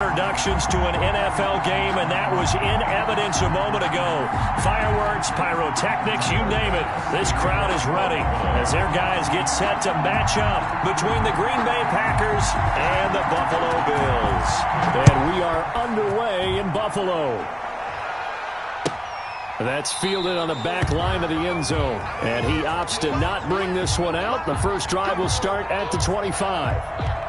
Introductions to an NFL game, and that was in evidence a moment ago. Fireworks, pyrotechnics, you name it. This crowd is ready as their guys get set to match up between the Green Bay Packers and the Buffalo Bills. And we are underway in Buffalo. That's fielded on the back line of the end zone. And he opts to not bring this one out. The first drive will start at the 25.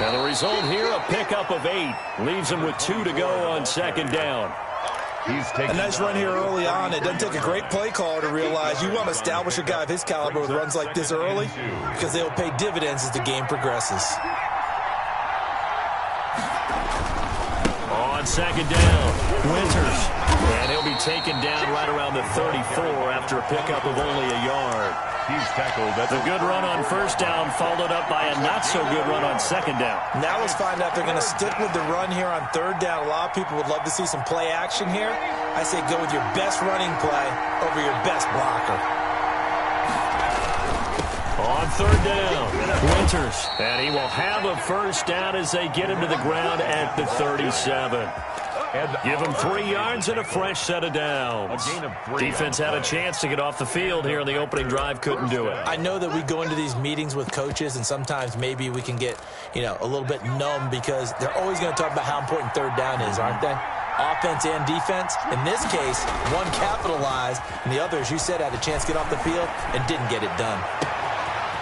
Now the result here, a pickup of 8. Leaves him with 2 to go on second down. A nice run here early on. It doesn't take a great play caller to realize you want to establish a guy of his caliber with runs like this early because they'll pay dividends as the game progresses. On second down, Winters. And he'll be taken down right around the 34 after a pickup of only a yard. He's tackled. That's a good run on first down, followed up by a not-so-good run on second down. Now let's find out if they're going to stick with the run here on third down. A lot of people would love to see some play action here. I say go with your best running play over your best blocker. On third down, Winters. And he will have a first down as they get him to the ground at the 37. Give him 3 yards and a fresh set of downs. Defense had a chance to get off the field here in the opening drive, couldn't do it. I know that we go into these meetings with coaches, and sometimes maybe we can get, a little bit numb because they're always going to talk about how important third down is, aren't they? Offense and defense. In this case, one capitalized, and the other, as you said, had a chance to get off the field and didn't get it done.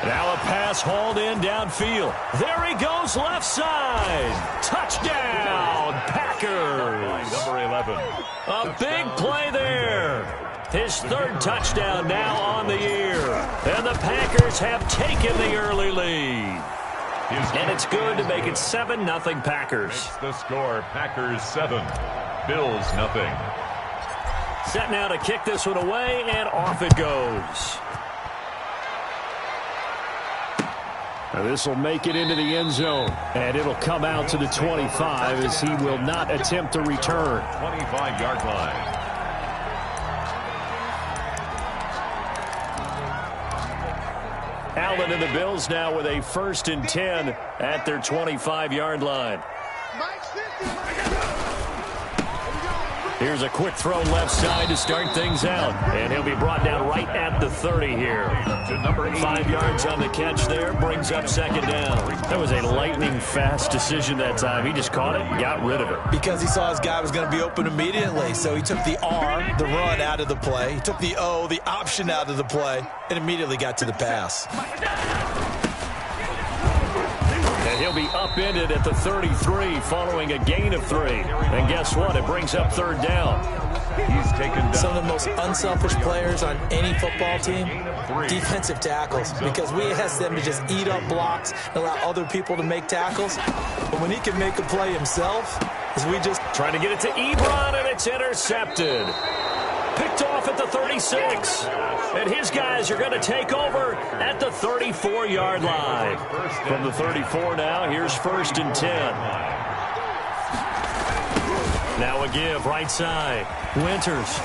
Now a pass hauled in downfield. There he goes, left side. Touchdown, Packers. Number 11. A big play there. His third touchdown now on the year. And the Packers have taken the early lead. And it's good to make it 7-0 Packers. It's the score, Packers 7, Bills 0. Set now to kick this one away, and off it goes. This will make it into the end zone, and it'll come out to the 25 as he will not attempt to return. 25-yard line. Allen and the Bills now with a 1st and 10 at their 25-yard line. Here's a quick throw left side to start things out. And he'll be brought down right at the 30 here. 5 yards on the catch there. Brings up second down. That was a lightning-fast decision that time. He just caught it and got rid of it. Because he saw his guy was going to be open immediately. So he took the R, the run, out of the play. He took the O, the option, out of the play, and immediately got to the pass. And he'll be upended at the 33 following a gain of 3. And guess what? It brings up third down. He's taken down. Some of the most unselfish players on any football team, defensive tackles, because we ask them to just eat up blocks and allow other people to make tackles. But when he can make a play himself, as we just trying to get it to Ebron, and it's intercepted. Picked off at the 36. And his guys are going to take over at the 34-yard line. From the 34 now, here's 1st and 10. Now a give, right side. Winters.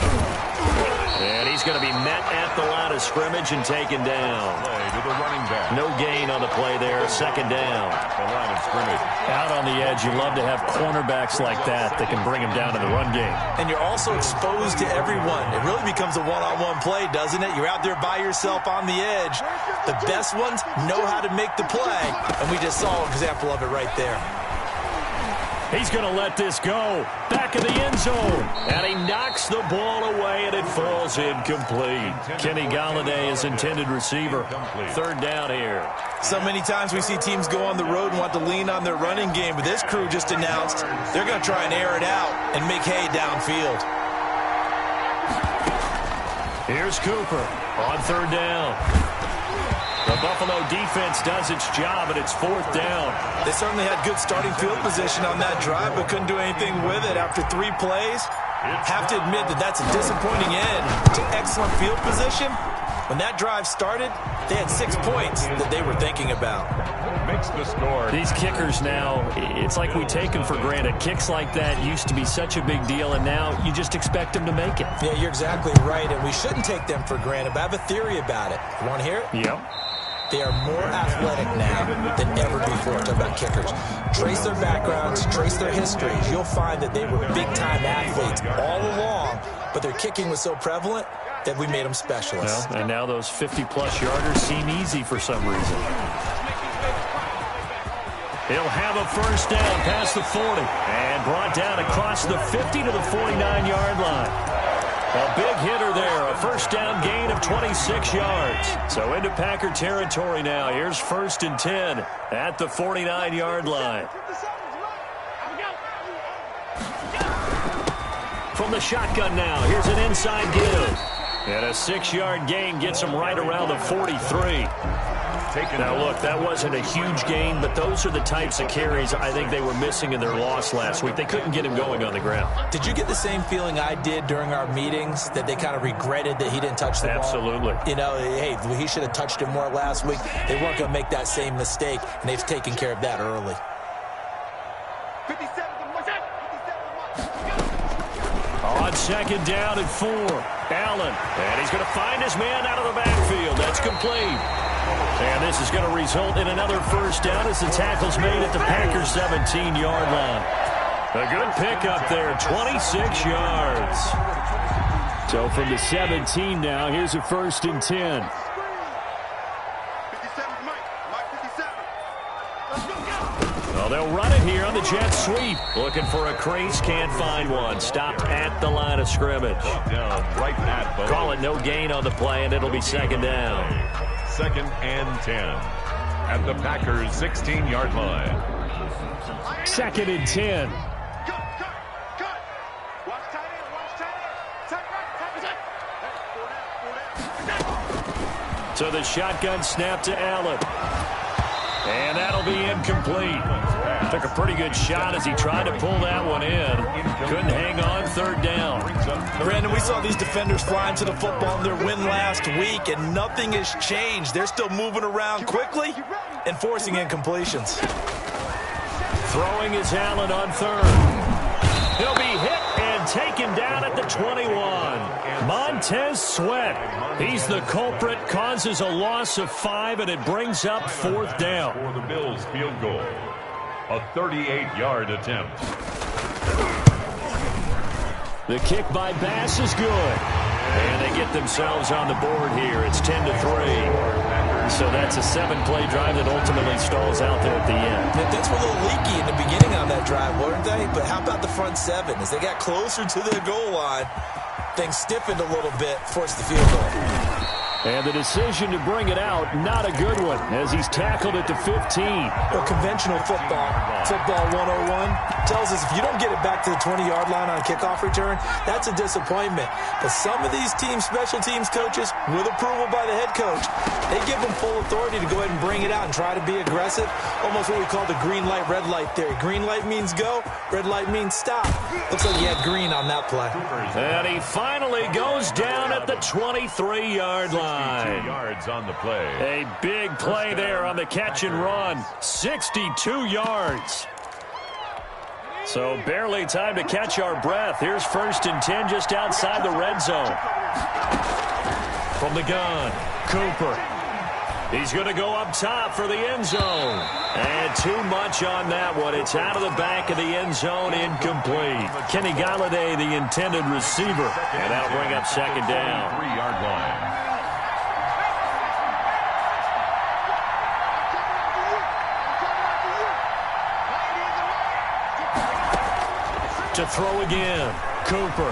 And he's going to be met at the line of scrimmage and taken down. Play to the running back. No gain on the play there, second down. The line of scrimmage. Out on the edge, you love to have cornerbacks like that can bring him down in the run game. And you're also exposed to everyone. It really becomes a one-on-one play, doesn't it? You're out there by yourself on the edge. The best ones know how to make the play, and we just saw an example of it right there. He's going to let this go. Back of the end zone. And he knocks the ball away, and it falls incomplete. Kenny Galladay is intended receiver. Third down here. So many times we see teams go on the road and want to lean on their running game, but this crew just announced they're going to try and air it out and make hay downfield. Here's Cooper on third down. The Buffalo defense does its job, and it's 4th down. They certainly had good starting field position on that drive, but couldn't do anything with it after 3 plays. Have to admit that that's a disappointing end to excellent field position, When that drive started, they had 6 points that they were thinking about. Makes the score. These kickers now, it's like we take them for granted. Kicks like that used to be such a big deal, and now you just expect them to make it. Yeah, you're exactly right, and we shouldn't take them for granted, but I have a theory about it. You want to hear it? Yep. They are more athletic now than ever before. Talk about kickers. Trace their backgrounds, trace their histories. You'll find that they were big-time athletes all along, but their kicking was so prevalent that we made them specialists. Well, and now those 50-plus yarders seem easy for some reason. He'll have a first down past the 40 and brought down across the 50 to the 49-yard line. A big hitter there, a first down gain of 26 yards. So into Packer territory now. Here's 1st and 10 at the 49-yard line. From the shotgun now, here's an inside give. And a 6-yard gain gets him right around the 43. Now, look, that wasn't a huge gain, but those are the types of carries I think they were missing in their loss last week. They couldn't get him going on the ground. Did you get the same feeling I did during our meetings, that they kind of regretted that he didn't touch the ball? Absolutely. You know, hey, he should have touched it more last week. They weren't going to make that same mistake, and they've taken care of that early. On 2nd down and 4, Allen. And he's going to find his man out of the backfield. That's complete. And this is going to result in another first down as the tackle's made at the Packers' 17-yard line. A good pickup there, 26 yards. So from the 17 now, here's a 1st and 10. Well, they'll run it here on the jet sweep. Looking for a crease, can't find one. Stopped at the line of scrimmage. Down right at Bo. Call it no gain on the play, and it'll be 2nd down. 2nd and 10 at the Packers' 16-yard line. 2nd and 10. So the shotgun snap to Allen. And that'll be incomplete. Took a pretty good shot as he tried to pull that one in. Couldn't hang on, 3rd down. Brandon, we saw these defenders flying to the football in their win last week, and nothing has changed. They're still moving around quickly and forcing incompletions. Throwing is Allen on 3rd. He'll be hit and taken down at the 21. Montez Sweat. He's the culprit, causes a loss of 5, and it brings up 4th down. For the Bills' field goal. A 38-yard attempt. The kick by Bass is good. And they get themselves on the board here. It's 10-3. So that's a 7-play drive that ultimately stalls out there at the end. Things were a little leaky in the beginning on that drive, weren't they? But how about the front 7? As they got closer to the goal line, things stiffened a little bit, forced the field goal. And the decision to bring it out, not a good one, as he's tackled at the 15. Well, conventional football 101, tells us if you don't get it back to the 20-yard line on a kickoff return, that's a disappointment. But some of these special teams coaches, with approval by the head coach, they give them full authority to go ahead and bring it out and try to be aggressive, almost what we call the green light, red light theory. Green light means go, red light means stop. Looks like he had green on that play. And he finally goes down at the 23-yard line. 2 yards on the play. A big play there on the catch and run. 62 yards. So barely time to catch our breath. Here's 1st and 10 just outside the red zone. From the gun, Cooper. He's going to go up top for the end zone. And too much on that one. It's out of the back of the end zone, incomplete. Kenny Galladay, the intended receiver. And that'll bring up 2nd down. 3-yard line. To throw again, Cooper.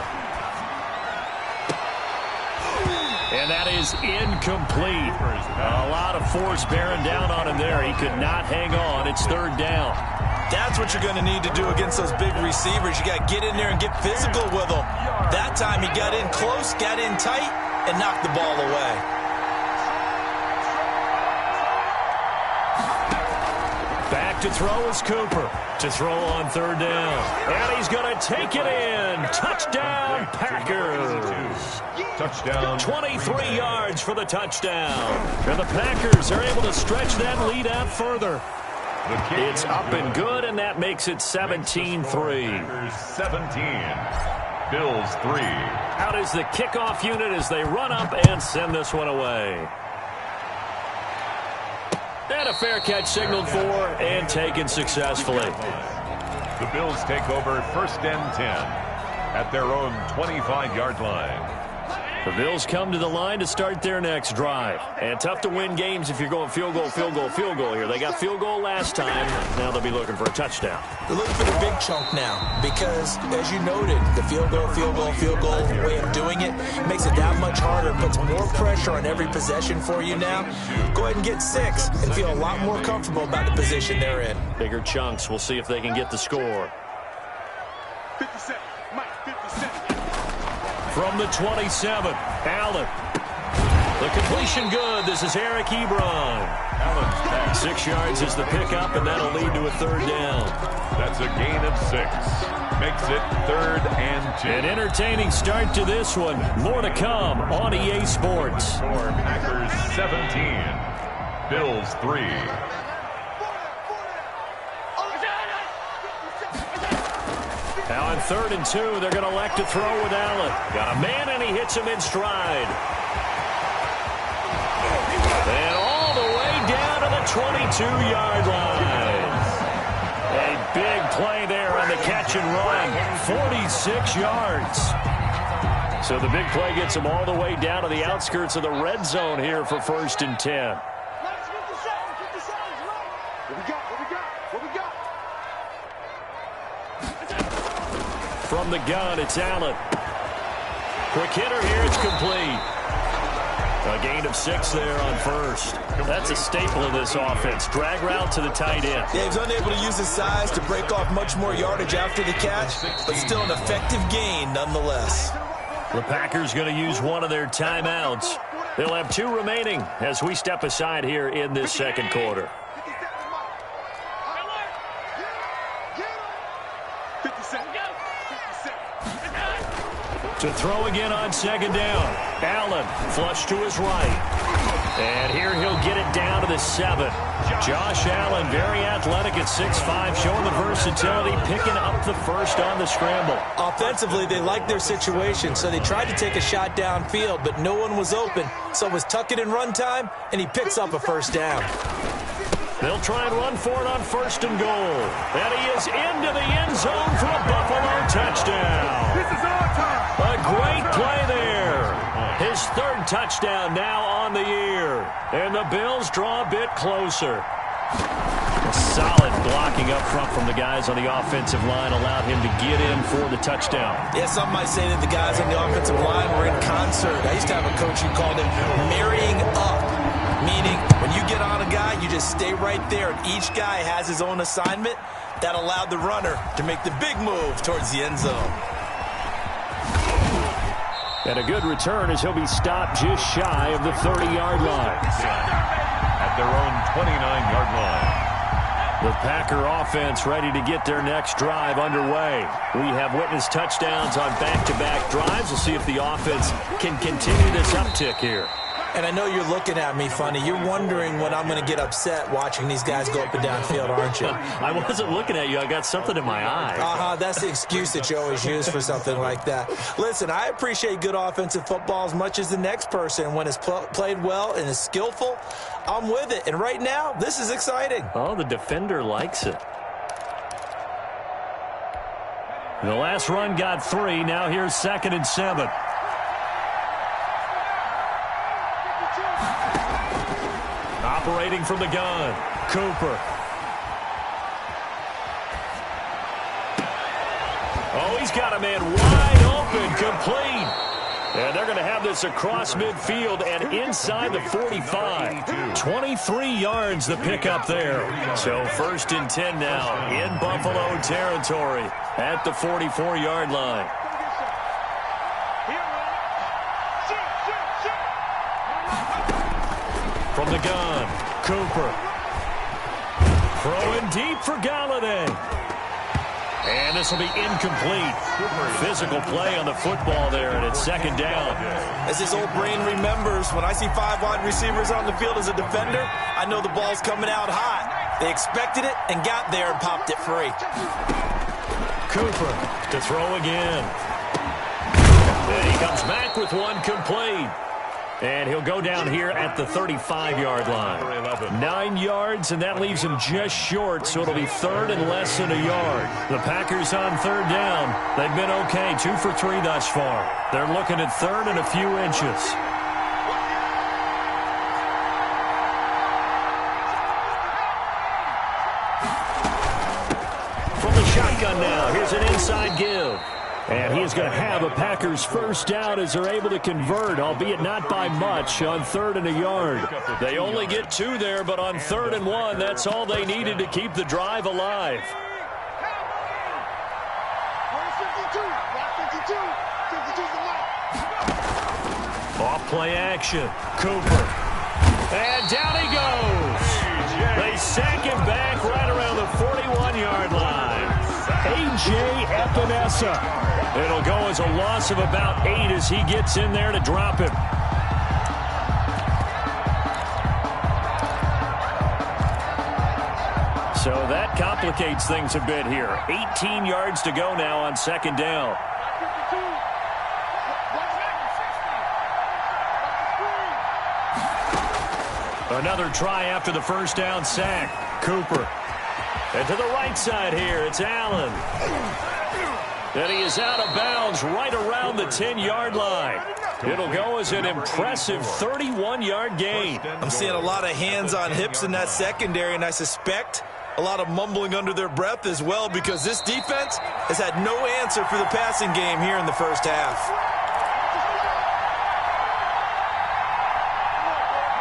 And that is incomplete. A lot of force bearing down on him there. He could not hang on. It's 3rd down. That's what you're going to need to do against those big receivers. You got to get in there and get physical with them. That time he got in close, got in tight, and knocked the ball away. Back to throw is Cooper. To throw on 3rd down. And he's going to take it in. Touchdown, Packers. touchdown. 23 yards for the touchdown. And the Packers are able to stretch that lead out further. It's up and good, and that makes it 17-3. 17. Bills 3. Out is the kickoff unit as they run up and send this one away. And a fair catch signaled for and taken successfully. The Bills take over 1st and 10 at their own 25-yard line. The Bills come to the line to start their next drive. And tough to win games if you're going field goal, field goal, field goal here. They got field goal last time. Now they'll be looking for a touchdown. They're looking for the big chunk now because, as you noted, the field goal way of doing it makes it that much harder, puts more pressure on every possession for you now. Go ahead and get 6 and feel a lot more comfortable about the position they're in. Bigger chunks. We'll see if they can get the score. 57, Mike, 57. From the 27, Allen. The completion good. This is Eric Ebron. Allen's pass. 6 yards is the pickup, and that'll lead to a 3rd down. That's a gain of 6. Makes it 3rd and 2. An entertaining start to this one. More to come on EA Sports. Score Packers 17. Bills 3. Now on 3rd and 2, they're going to elect to throw with Allen. Got a man, and he hits him in stride. And all the way down to the 22-yard line. A big play there on the catch and run. 46 yards. So the big play gets him all the way down to the outskirts of the red zone here for 1st and 10. From the gun, it's Allen. Quick hitter here, it's complete. A gain of 6 there on 1st. That's a staple of this offense. Drag route to the tight end. Yeah, he's unable to use his size to break off much more yardage after the catch, but still an effective gain nonetheless. The Packers going to use one of their timeouts. They'll have 2 remaining as we step aside here in this 2nd quarter. To throw again on 2nd down. Allen flush to his right. And here he'll get it down to the 7. Josh Allen, very athletic at 6'5", showing the versatility, picking up the 1st on the scramble. Offensively, they liked their situation, so they tried to take a shot downfield, but no one was open. So it was tuck it in run time, and he picks up a 1st down. They'll try and run for it on 1st and goal. And he is into the end zone for a Buffalo touchdown. This is our time. A great play there. His 3rd touchdown now on the year. And the Bills draw a bit closer. A solid blocking up front from the guys on the offensive line allowed him to get in for the touchdown. Yeah, some might say that the guys on the offensive line were in concert. I used to have a coach who called it marrying up, meaning when you get on a guy, you just stay right there, and each guy has his own assignment. That allowed the runner to make the big move towards the end zone. And a good return as he'll be stopped just shy of the 30-yard line. At their own 29-yard line. The Packer offense ready to get their next drive underway. We have witnessed touchdowns on back-to-back drives. We'll see if the offense can continue this uptick here. And I know you're looking at me funny. You're wondering when I'm going to get upset watching these guys go up and down field, aren't you? I wasn't looking at you. I got something in my eye. That's the excuse that you always use for something like that. Listen, I appreciate good offensive football as much as the next person. When it's played well and is skillful, I'm with it. And right now, this is exciting. Oh, the defender likes it. The last run got 3. Now here's 2nd and 7. Operating from the gun, Cooper. Oh, he's got a man wide open, complete. And they're going to have this across midfield and inside the 45. 23 yards the pickup there. So 1st and 10 now in Buffalo territory at the 44-yard line. From the gun, Cooper. Throwing deep for Galladay. And this will be incomplete. Physical play on the football there, and it's second down. As his old brain remembers, when I see 5 wide receivers on the field as a defender, I know the ball's coming out hot. They expected it and got there and popped it free. Cooper to throw again. And he comes back with one complete. And he'll go down here at the 35-yard line. 9 yards, and that leaves him just short, so it'll be third and less than a yard. The Packers on third down. They've been okay, 2 for 3 thus far. They're looking at third and a few inches. From the shotgun now, here's an inside give. And he is going to have a Packers first down as they're able to convert, albeit not by much, on third and a yard. They only get 2 there, but on third and 1, that's all they needed to keep the drive alive. Off play action. Cooper. And down he goes. They sack him back right around the 41-yard line. A.J. Epinesa. It'll go as a loss of about 8 as he gets in there to drop him. So that complicates things a bit here. 18 yards to go now on second down. Another try after the first down sack. Cooper. And to the right side here, it's Allen. And he is out of bounds right around the 10-yard line. It'll go as an impressive 31-yard gain. I'm seeing a lot of hands on hips in that secondary, and I suspect a lot of mumbling under their breath as well, because this defense has had no answer for the passing game here in the first half.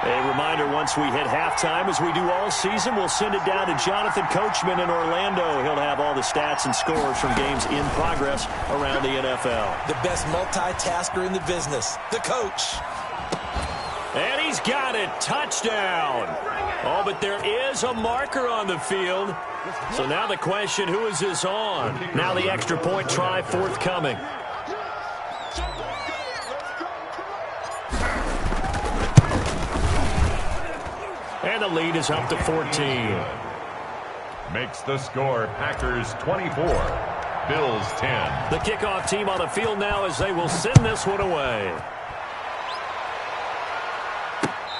A reminder, once we hit halftime, as we do all season, we'll send it down to Jonathan Coachman in Orlando. He'll have all the stats and scores from games in progress around the NFL. The best multitasker in the business, the coach. And he's got it. Touchdown. Oh, but there is a marker on the field. So now the question, who is this on? Now the extra point try forthcoming. And the lead is up to 14. Makes the score Packers 24, Bills 10. The kickoff team on the field now as they will send this one away.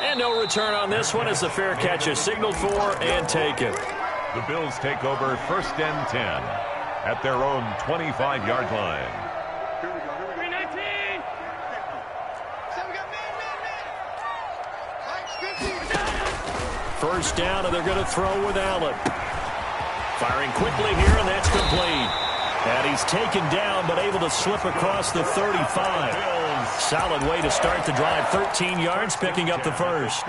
And no return on this one as the fair catch is signaled for and taken. The Bills take over first and 10 at their own 25-yard line. First down, and they're going to throw with Allen. Firing quickly here, and that's complete. And he's taken down, but able to slip across the 35. Solid way to start the drive. 13 yards, picking up the first.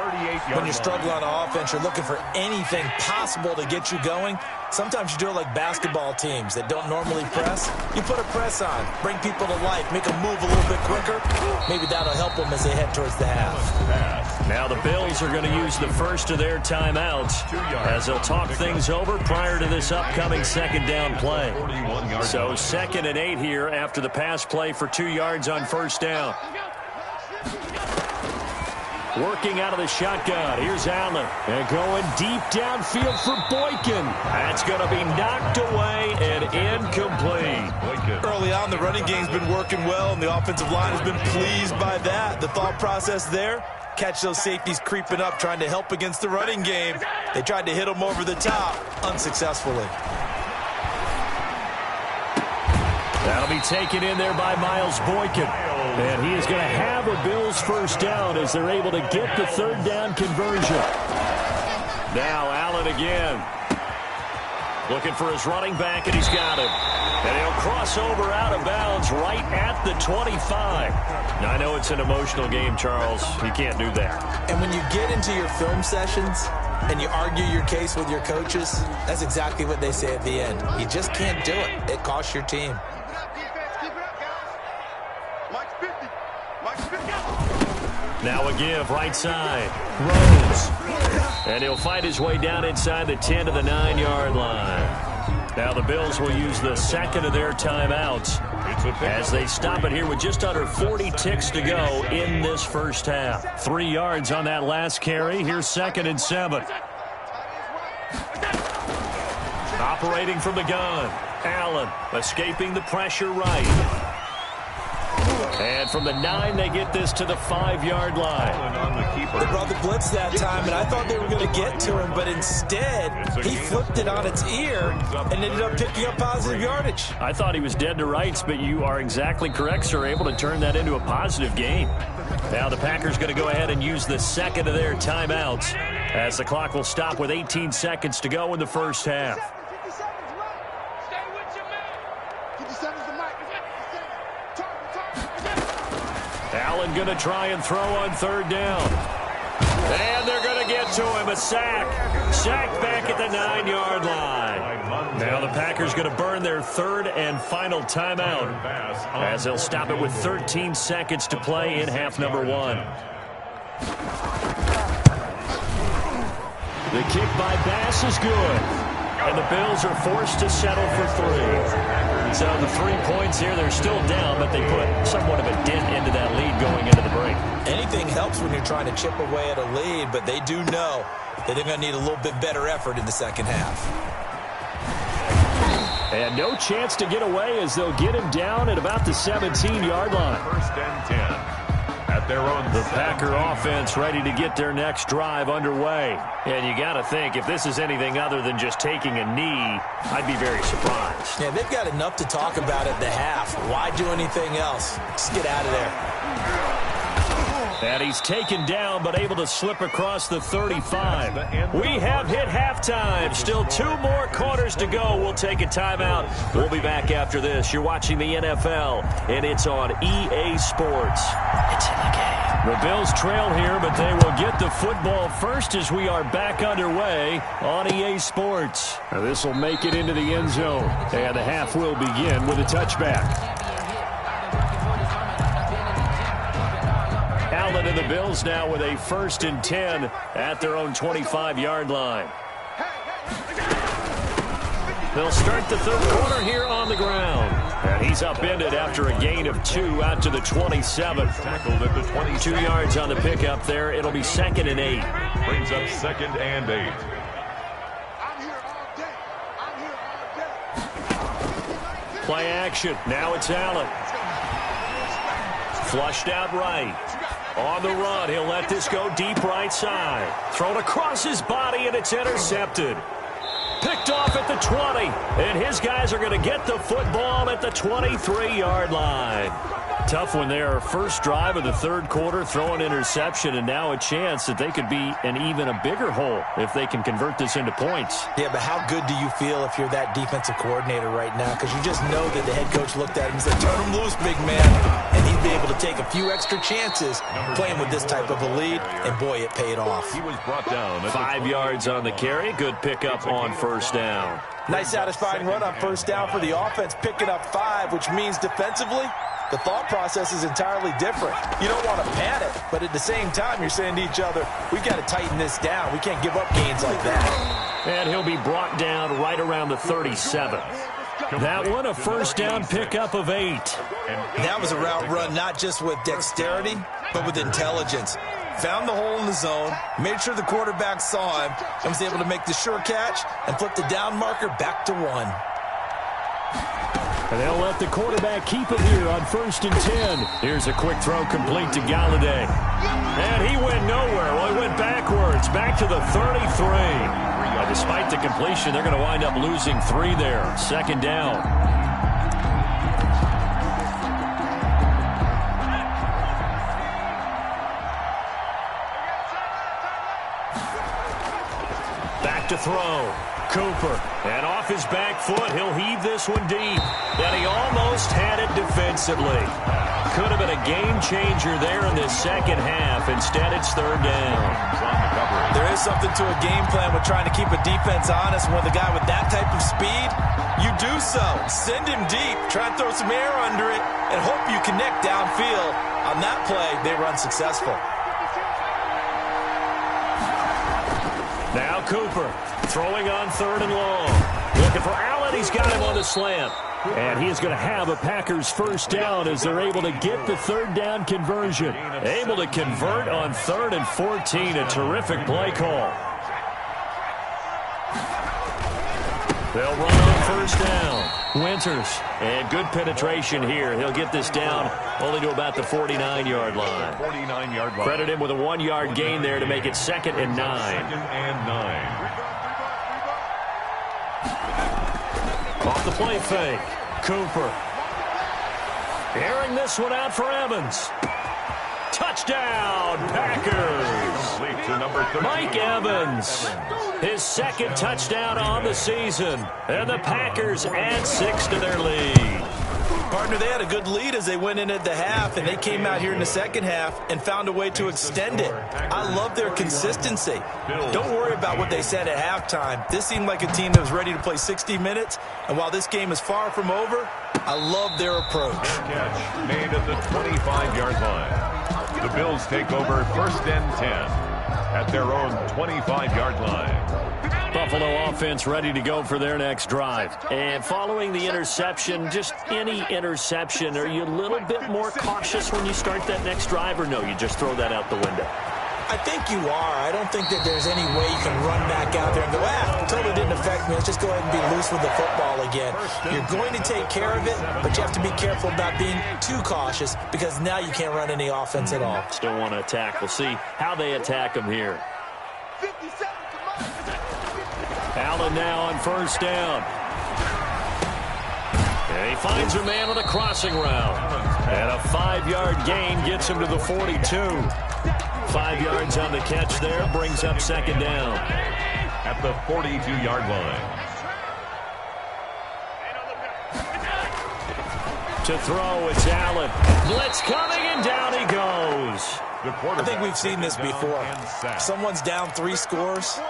When you struggle on offense, you're looking for anything possible to get you going. Sometimes you do it like basketball teams that don't normally press. You put a press on, bring people to life, make them move a little bit quicker. Maybe that'll help them as they head towards the half. Now the Bills are going to use the first of their timeouts as they'll talk things over prior to this upcoming second down play. So 2nd and 8 here after the pass play for 2 yards on first down. Working out of the shotgun. Here's Allen. And going deep downfield for Boykin. That's going to be knocked away and incomplete. Early on, the running game's been working well, and the offensive line has been pleased by that. The thought process there, catch those safeties creeping up, trying to help against the running game. They tried to hit them over the top, unsuccessfully. That'll be taken in there by Miles Boykin. And he is going to have a Bills first down as they're able to get the third down conversion. Now Allen again. Looking for his running back, and he's got him. And he'll cross over out of bounds right at the 25. Now, I know it's an emotional game, Charles. You can't do that. And when you get into your film sessions and you argue your case with your coaches, that's exactly what they say at the end. You just can't do it. It costs your team. Now a give, right side. Rose. And he'll fight his way down inside the 10 to the 9-yard line. Now the Bills will use the second of their timeouts as they stop it here with just under 40 ticks to go in this first half. 3 yards on that last carry. Here's 2nd and 7. Operating from the gun. Allen escaping the pressure right. And from the 9, they get this to the 5-yard line. They brought the blitz that time, and I thought they were going to get to him, but instead, he flipped it on its ear and ended up picking up positive yardage. I thought he was dead to rights, but you are exactly correct, sir. Able to turn that into a positive gain. Now the Packers going to go ahead and use the second of their timeouts as the clock will stop with 18 seconds to go in the first half. Allen going to try and throw on 3rd down. And they're going to get to him. A sack. Sacked back at the 9-yard line. Now the Packers going to burn their 3rd and final timeout as they'll stop it with 13 seconds to play in half number 1. The kick by Bass is good. And the Bills are forced to settle for 3. So the 3 points here, they're still down, but they put somewhat of a dent into that lead going into the break. Anything helps when you're trying to chip away at a lead, but they do know that they're going to need a little bit better effort in the second half. And no chance to get away as they'll get him down at about the 17-yard line. 1st and 10. At their own. The Packer offense ready to get their next drive underway. And you got to think, if this is anything other than just taking a knee, I'd be very surprised. Yeah, they've got enough to talk about at the half. Why do anything else? Just get out of there. And he's taken down, but able to slip across the 35. We have hit halftime. Still 2 more quarters to go. We'll take a timeout. We'll be back after this. You're watching the NFL, and it's on EA Sports. It's in the game. The Bills trail here, but they will get the football first as we are back underway on EA Sports. Now this will make it into the end zone, and the half will begin with a touchback. Allen and the Bills now with a 1st and 10 at their own 25-yard line. They'll start the 3rd quarter here on the ground. And he's upended after a gain of 2 out to the 27. Tackled at the 22 yards on the pickup there. It'll be 2nd and 8. Brings up 2nd and 8. I'm here all day. I'm here all day. Play action. Now it's Allen. Flushed out right. On the run, he'll let this go deep right side. Thrown across his body, and it's intercepted. Picked off at the 20, and his guys are going to get the football at the 23-yard line. Tough one there. First drive of the 3rd quarter, throw an interception, and now a chance that they could be in even a bigger hole if they can convert this into points. Yeah, but how good do you feel if you're that defensive coordinator right now? Because you just know that the head coach looked at him and said, turn him loose, big man. And he'd be able to take a few extra chances playing with this type of a lead, and boy, it paid off. He was brought down. 5 yards on the carry. Good pickup on 1st down. Nice satisfying run on 1st down for the offense, picking up 5, which means defensively, the thought process is entirely different. You don't want to panic, but at the same time, you're saying to each other, we've got to tighten this down. We can't give up gains like that. And he'll be brought down right around the 37. That one, a 1st down pickup of 8. That was a route run not just with dexterity, but with intelligence. Found the hole in the zone, made sure the quarterback saw him, and was able to make the sure catch and flip the down marker back to 1. And they'll let the quarterback keep it here on 1st and 10. Here's a quick throw complete to Galladay. And he went nowhere. Well, he went backwards, back to the 33. Despite the completion, they're going to wind up losing 3 there. 2nd down. Back to throw. Cooper, and off his back foot, he'll heave this one deep. And he almost had it defensively. Could have been a game changer there in this second half. Instead, it's 3rd down. There is something to a game plan with trying to keep a defense honest. When the guy with that type of speed, you do so. Send him deep, try and throw some air under it, and hope you connect downfield. On that play, they were unsuccessful. Now Cooper throwing on 3rd and long. Looking for Allen. He's got him on the slant. And he is going to have a Packers first down as they're able to get the third down conversion. Able to convert on 3rd and 14. A terrific play call. They'll run on first down. Winters. And good penetration here. He'll get this down only to about the 49-yard line. 49-yard line. Credit him with a 1-yard gain there to make it 2nd and 9. 2nd and 9. Off the play fake. Cooper. Airing this one out for Evans. Touchdown, Packers. Complete to number 13. Mike Evans. His 2nd touchdown on the season. And the Packers add 6 to their lead. Partner, they had a good lead as they went in at the half, and they came out here in the second half and found a way to extend it. I love their consistency. Don't worry about what they said at halftime. This seemed like a team that was ready to play 60 minutes, and while this game is far from over, I love their approach. Catch made at the 25-yard line. The Bills take over 1st and 10 at their own 25-yard line. Buffalo offense ready to go for their next drive. And following the interception, just any interception, are you a little bit more cautious when you start that next drive, or no, you just throw that out the window? I think you are. I don't think that there's any way you can run back out there and go, totally didn't affect me. Let's just go ahead and be loose with the football again. You're going to take care of it, but you have to be careful about being too cautious because now you can't run any offense at all. Still want to attack. We'll see how they attack them here. Allen now on first down. And he finds a man on a crossing route. And a 5-yard gain gets him to the 42. 5 yards on the catch there, brings up 2nd down. At the 42-yard line. To throw, it's Allen. Blitz coming, and down he goes. I think we've seen this before. Someone's down 3 scores.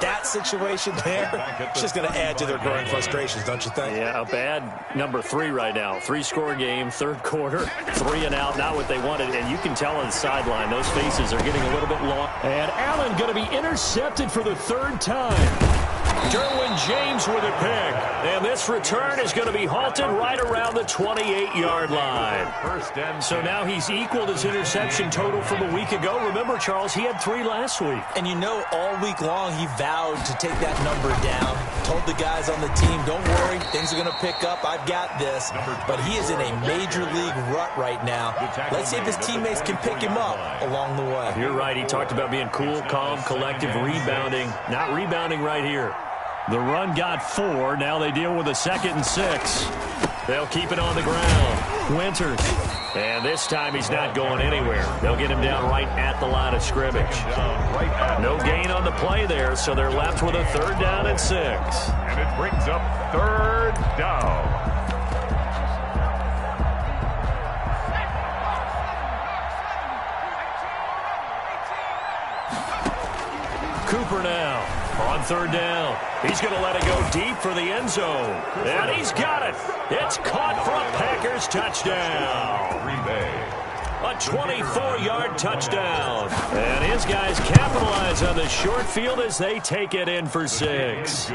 That situation there, it's just going to add to their growing frustrations, don't you think? Yeah, a bad number 3 right now. 3-score game, 3rd quarter, 3 and out, not what they wanted. And you can tell on the sideline, those faces are getting a little bit long. And Allen going to be intercepted for the 3rd time. Derwin James with a pick. And this return is going to be halted right around the 28-yard line. So now he's equaled his interception total from a week ago. Remember, Charles, he had 3 last week. And you know, all week long he vowed to take that number down. Told the guys on the team, don't worry, things are going to pick up. I've got this. But he is in a major league rut right now. Let's see if his teammates can pick him up along the way. You're right. He talked about being cool, calm, collective, rebounding. Not rebounding right here. The run got 4. Now they deal with a 2nd and 6. They'll keep it on the ground. Winters. And this time he's not going anywhere. They'll get him down right at the line of scrimmage. No gain on the play there, so they're left with a 3rd down and 6. And it brings up 3rd down. Cooper now on 3rd down. He's going to let it go deep for the end zone. And he's got it. It's caught for a Packers touchdown. A 24-yard touchdown. And his guys capitalize on the short field as they take it in for 6.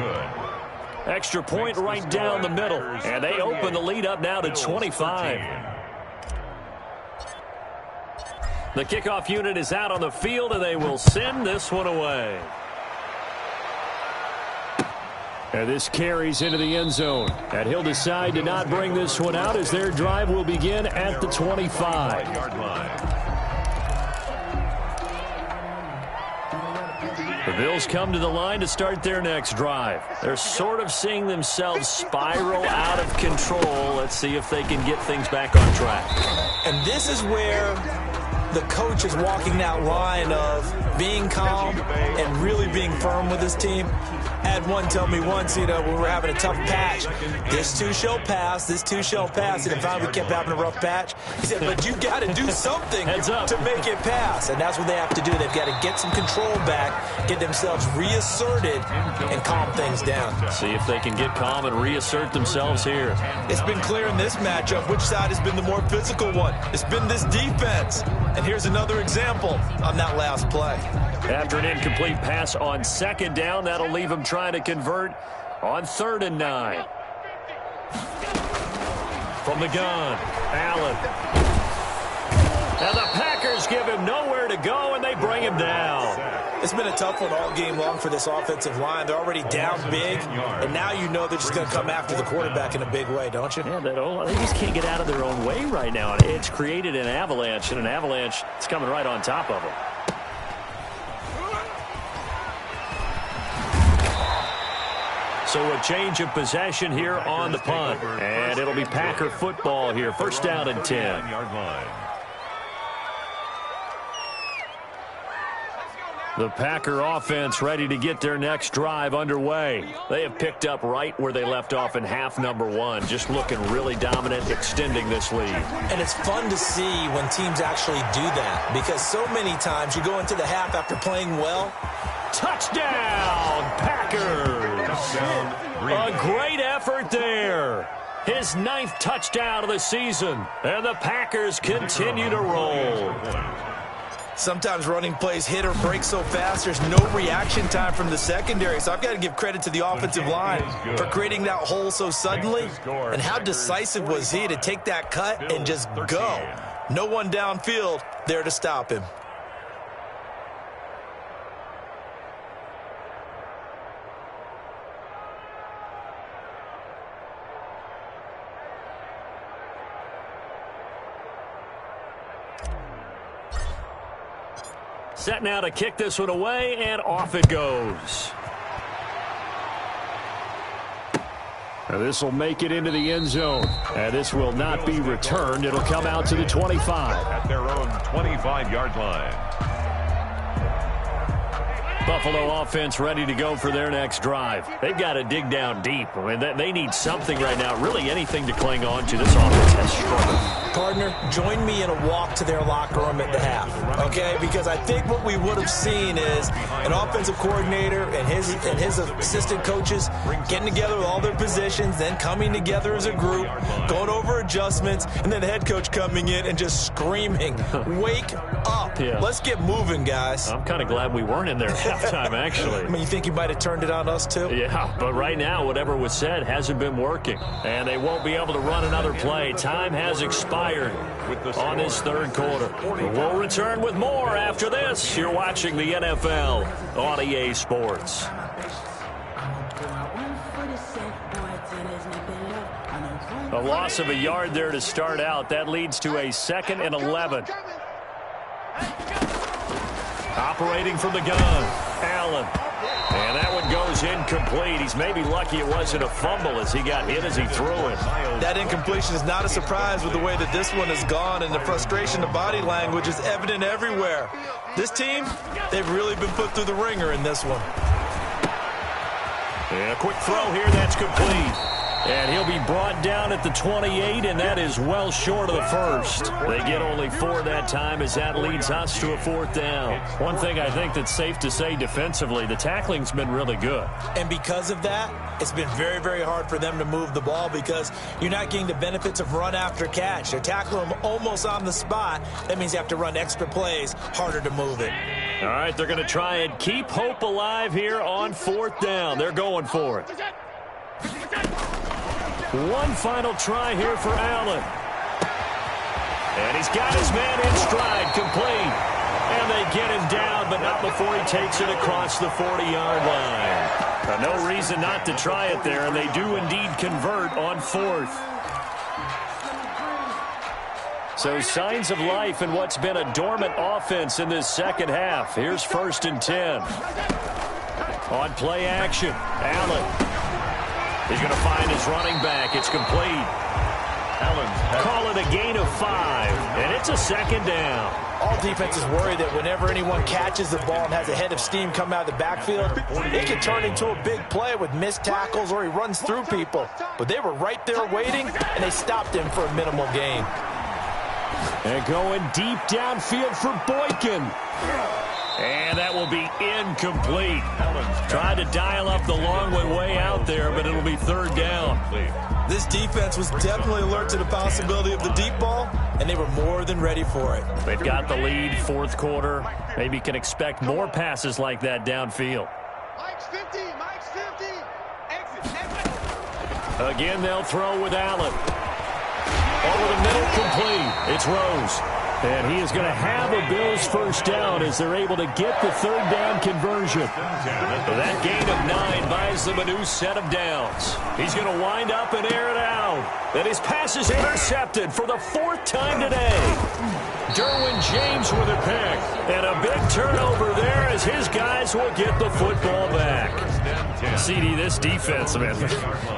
Extra point right down the middle. And they open the lead up now to 25. The kickoff unit is out on the field, and they will send this one away. And this carries into the end zone. And he'll decide to not bring this one out as their drive will begin at the 25. The Bills come to the line to start their next drive. They're sort of seeing themselves spiral out of control. Let's see if they can get things back on track. And this is where the coach is walking that line of being calm and really being firm with his team. I had one tell me once, when we were having a tough patch, this too shall pass, this too shall pass. And finally we kept having a rough patch. He said, but you got to do something to make it pass. And that's what they have to do. They've got to get some control back, get themselves reasserted, and calm things down. See if they can get calm and reassert themselves here. It's been clear in this matchup which side has been the more physical one. It's been this defense. And here's another example on that last play. After an incomplete pass on 2nd down, that'll leave him trying to convert On 3rd and 9. From the gun, Allen. Now the Packers give him nowhere to go, and they bring him down. It's been a tough one all game long for this offensive line. They're already down big, and now you know they're just going to come after the quarterback in a big way, don't you? Yeah, they just can't get out of their own way right now. It's created an avalanche, and an avalanche is coming right on top of them. So a change of possession here on the punt, and it'll be Packer football here. 1st down and 10. The Packer offense ready to get their next drive underway. They have picked up right where they left off in half number 1, just looking really dominant, extending this lead. And it's fun to see when teams actually do that, because so many times you go into the half after playing well. Touchdown, Packers! A great effort there. His 9th touchdown of the season, and the Packers continue to roll. Sometimes running plays hit or break so fast, there's no reaction time from the secondary. So I've got to give credit to the offensive line for creating that hole so suddenly. And how decisive was he to take that cut and just go? No one downfield there to stop him. Set now to kick this one away, and off it goes. This will make it into the end zone. And this will not be returned. It'll come out to the 25. At their own 25-yard line. Buffalo offense ready to go for their next drive. They've got to dig down deep. I mean, they need something right now, really anything to cling on to. This offense has struggled. Partner, join me in a walk to their locker room at the half, okay? Because I think what we would have seen is an offensive coordinator and his assistant coaches getting together with all their positions, then coming together as a group, going over adjustments, and then the head coach coming in and just screaming, "Wake up. Yeah. Let's get moving, guys." I'm kind of glad we weren't in there at halftime, actually. I mean, you think he might have turned it on us, too? Yeah, but right now, whatever was said hasn't been working. And they won't be able to run another play. Time has expired on this 3rd quarter. We'll return with more after this. You're watching the NFL on EA Sports. A loss of a yard there to start out. That leads to a 2nd and 11. Operating from the gun, Allen. And that one goes incomplete. He's maybe lucky it wasn't a fumble as he got hit as he threw it. That incompletion is not a surprise with the way that this one has gone, and the frustration, the body language is evident everywhere. This team, they've really been put through the ringer in this one. And a quick throw here, that's complete. And he'll be brought down at the 28, and that is well short of the first. They get only 4 that time as that leads us to a 4th down. One thing I think that's safe to say defensively, the tackling's been really good. And because of that, it's been very, very hard for them to move the ball because you're not getting the benefits of run after catch. They're tackling them almost on the spot. That means you have to run extra plays, harder to move it. All right, they're going to try and keep hope alive here on 4th down. They're going for it. One final try here for Allen. And he's got his man in stride, complete. And they get him down, but not before he takes it across the 40-yard line. No reason not to try it there, and they do indeed convert on 4th. So signs of life in what's been a dormant offense in this 2nd half. Here's 1st and 10. On play action, Allen. He's going to find his running back. It's complete. Call it a gain of 5, and it's a 2nd down. All defenses worry that whenever anyone catches the ball and has a head of steam come out of the backfield, it can turn into a big play with missed tackles or he runs through people. But they were right there waiting, and they stopped him for a minimal gain. And going deep downfield for Boykin. And that will be incomplete. Tried to dial up the long one way out there, but it'll be 3rd down. This defense was definitely alert to the possibility of the deep ball, and they were more than ready for it. They've got the lead, 4th quarter. Maybe can expect more passes like that downfield. Mike's 50, Mike's 50. Exit. Again, they'll throw with Allen. Over the middle, complete. It's Rose. And he is going to have a Bills first down as they're able to get the third down conversion. That gain of 9 buys them a new set of downs. He's going to wind up and air it out. And his pass is intercepted for the 4th time today. Derwin James with a pick. And a big turnover there as his guys will get the football back. CD, this defense, man,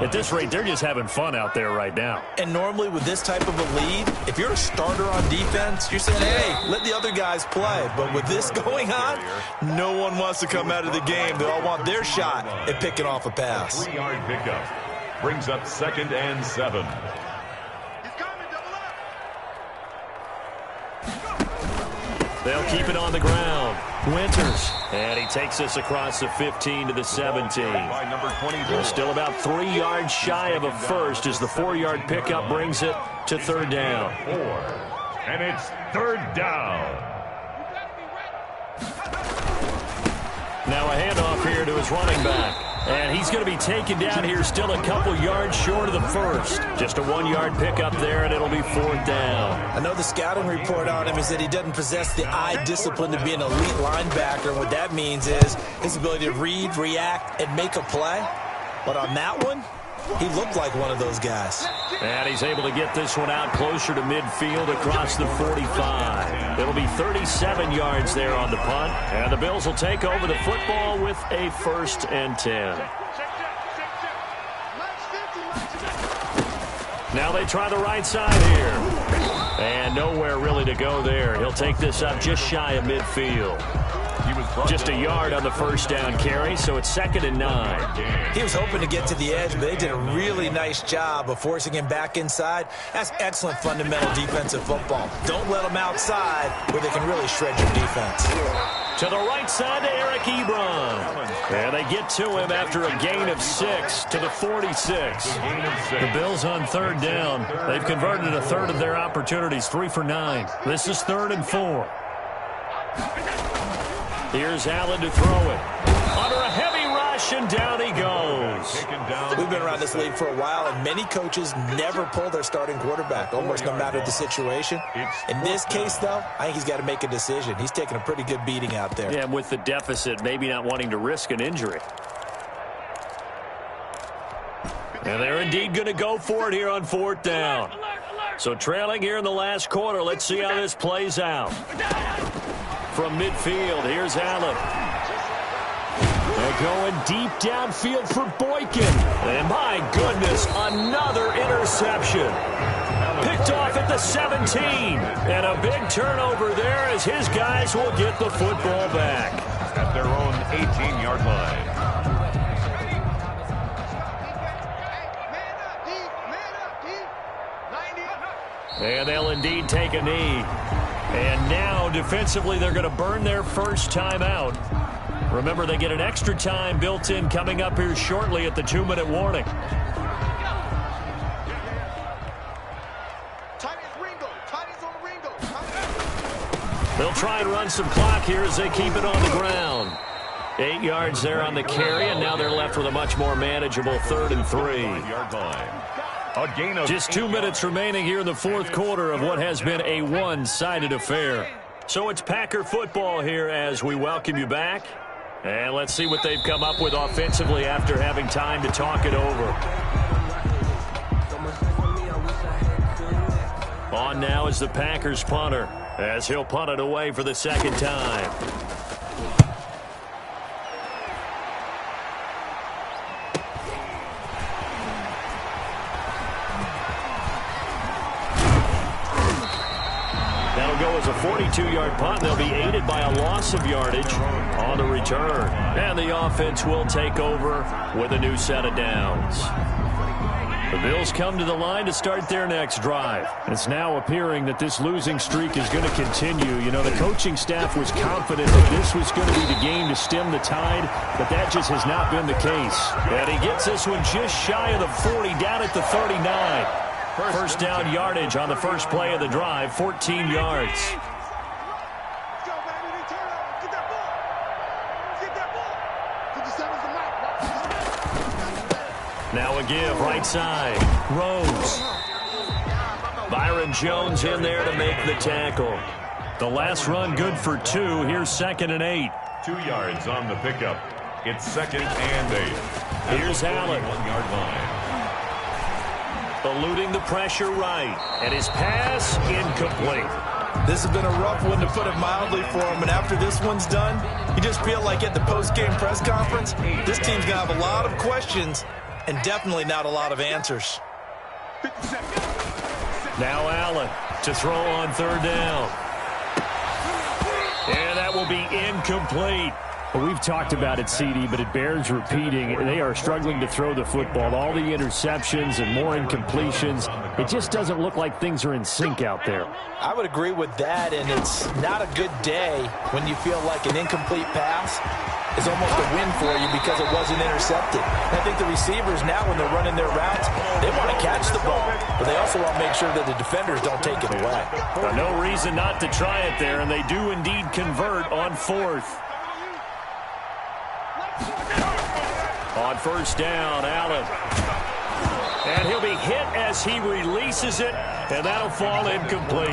at this rate, they're just having fun out there right now. And normally with this type of a lead, if you're a starter on defense, you're saying, hey, let the other guys play. But with this going on, no one wants to come out of the game. They all want their shot at picking off a pass. 3-yard pickup brings up 2nd and 7. They'll keep it on the ground. Winters. And he takes us across the 15 to the 17. They're still about 3 yards shy of a first as the 4-yard pickup brings it to third down. And it's third down. Now a handoff here to his running back. And he's going to be taken down here still a couple yards short of the first. Just a 1-yard pickup there, and it'll be 4th down. I know the scouting report on him is that he doesn't possess the eye discipline to be an elite linebacker. And what that means is his ability to read, react, and make a play. But on that one, he looked like one of those guys. And he's able to get this one out closer to midfield across the 45. It'll be 37 yards there on the punt. And the Bills will take over the football with a 1st and 10. Now they try the right side here. And nowhere really to go there. He'll take this up just shy of midfield. Just a yard on the first down carry, so it's 2nd and 9. He was hoping to get to the edge, but they did a really nice job of forcing him back inside. That's excellent fundamental defensive football. Don't let them outside where they can really shred your defense. To the right side to Eric Ebron. And they get to him after a gain of 6 to the 46. The Bills on third down. They've converted a third of their opportunities, 3 for 9. This is 3rd and 4. Here's Allen to throw it. Under a heavy rush, and down he goes. We've been around this league for a while, and many coaches never pull their starting quarterback, almost no matter the situation. In this case, though, I think he's got to make a decision. He's taking a pretty good beating out there. Yeah, with the deficit, maybe not wanting to risk an injury. And they're indeed going to go for it here on 4th down. So trailing here in the last quarter, let's see how this plays out. From midfield, here's Allen. They're going deep downfield for Boykin. And my goodness, another interception. Picked off at the 17. And a big turnover there as his guys will get the football back. At their own 18-yard line. And they'll indeed take a knee. And now, defensively, they're going to burn their first timeout. Remember, they get an extra time built in coming up here shortly at the 2-minute warning. They'll try and run some clock here as they keep it on the ground. 8 yards there on the carry, and now they're left with a much more manageable 3rd and 3. Just 2 minutes remaining here in the 4th quarter of what has been a one-sided affair. So it's Packer football here as we welcome you back. And let's see what they've come up with offensively after having time to talk it over. On now is the Packers punter as he'll punt it away for the 2nd time. Go as a 42-yard punt. They'll be aided by a loss of yardage on the return. And the offense will take over with a new set of downs. The Bills come to the line to start their next drive. It's now appearing that this losing streak is going to continue. You know, the coaching staff was confident that this was going to be the game to stem the tide, but that just has not been the case. And he gets this one just shy of the 40, down at the 39. First down yardage on the first play of the drive, 14 yards. Now a give, right side. Rose. Byron Jones in there to make the tackle. The last run good for 2. Here's 2nd and 8. 2 yards on the pickup. It's 2nd and 8. Here's Allen. 1-yard line. Eluding the pressure right. And his pass incomplete. This has been a rough one, to put it mildly, for him. And after this one's done, you just feel like at the post-game press conference, this team's going to have a lot of questions and definitely not a lot of answers. Now Allen to throw on 3rd down. And that will be incomplete. Well, we've talked about it, CD, but it bears repeating. They are struggling to throw the football. All the interceptions and more incompletions. It just doesn't look like things are in sync out there. I would agree with that, and it's not a good day when you feel like an incomplete pass is almost a win for you because it wasn't intercepted. And I think the receivers now, when they're running their routes, they want to catch the ball, but they also want to make sure that the defenders don't take it away. Well, no reason not to try it there, and they do indeed convert on 4th. On 1st down, Allen. And he'll be hit as he releases it, and that'll fall incomplete.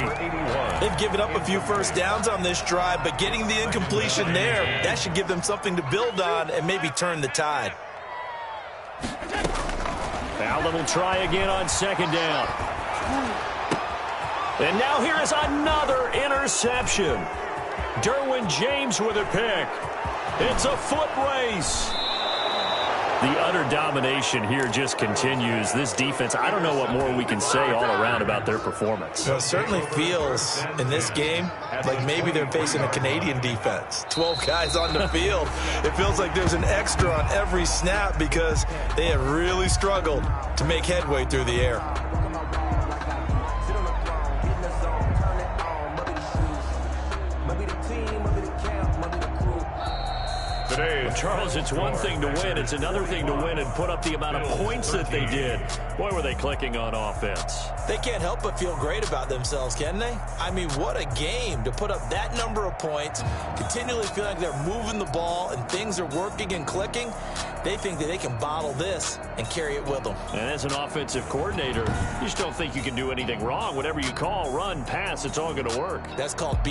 They've given up a few first downs on this drive, but getting the incompletion there, that should give them something to build on and maybe turn the tide. Allen will try again on 2nd down. And now here is another interception. Derwin James with a pick. It's a foot race. The utter domination here just continues. This defense, I don't know what more we can say all around about their performance. Well, it certainly feels in this game like maybe they're facing a Canadian defense. 12 guys on the field. It feels like there's an extra on every snap because they have really struggled to make headway through the air. Today, Charles, it's one thing to win. It's another thing to win and put up the amount of points that they did. Boy, were they clicking on offense. They can't help but feel great about themselves, can they? I mean, what a game to put up that number of points, continually feel like they're moving the ball and things are working and clicking. They think that they can bottle this and carry it with them. And as an offensive coordinator, you just don't think you can do anything wrong. Whatever you call, run, pass, it's all going to work. That's called